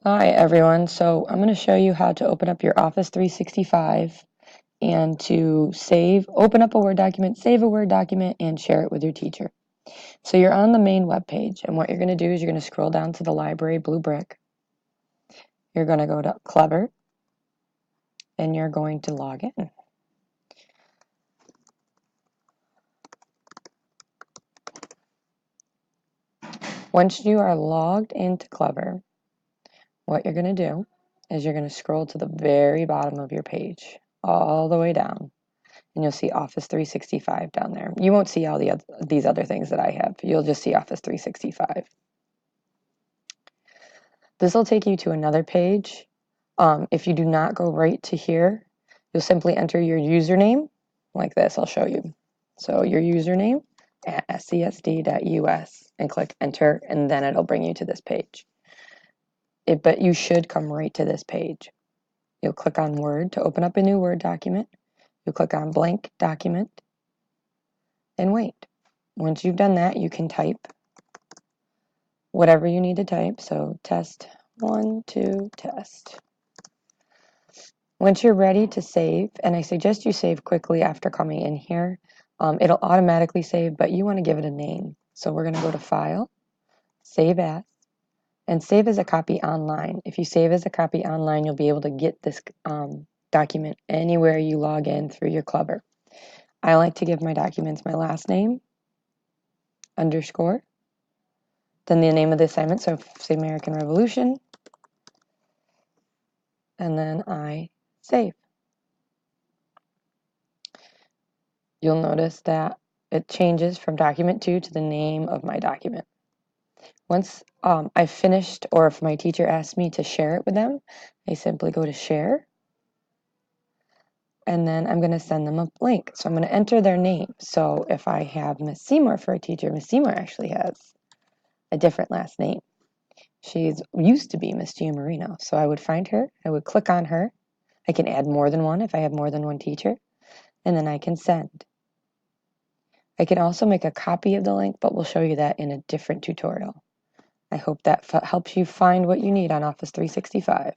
Hi everyone, so I'm going to show you how to open up your Office 365 and to open up a Word document, save a Word document, and share it with your teacher. So you're on the main web page, and what you're going to do is you're going to scroll down to the library blue brick. You're going to go to Clever, and you're going to log in. Once you are logged into Clever, what you're going to do is you're going to scroll to the very bottom of your page, all the way down. And you'll see Office 365 down there. You won't see all these other things that I have. You'll just see Office 365. This will take you to another page. If you do not go right to here, you'll simply enter your username like this. I'll show you. So your username at scsd.us and click enter, and then it'll bring you to this page. But you should come right to this page. You'll click on Word to open up a new Word document. You'll click on blank document and wait. Once you've done that, you can type whatever you need to type. So test 1, 2, test. Once you're ready to save, and I suggest you save quickly after coming in here, it'll automatically save, but you want to give it a name. So we're going to go to File, Save As, and save as a copy online. If you save as a copy online, you'll be able to get this document anywhere you log in through your Clever. I like to give my documents my last name, underscore, then the name of the assignment, so say American Revolution, and then I save. You'll notice that it changes from document 2 to the name of my document. Once I've finished, or if my teacher asks me to share it with them, I simply go to share, and then I'm going to send them a link. So I'm going to enter their name. So if I have Miss Seymour for a teacher, Miss Seymour actually has a different last name. She's used to be Miss Giamarino. So I would find her, I would click on her. I can add more than one if I have more than one teacher, and then I can send. I can also make a copy of the link, but we'll show you that in a different tutorial. I hope that helps you find what you need on Office 365.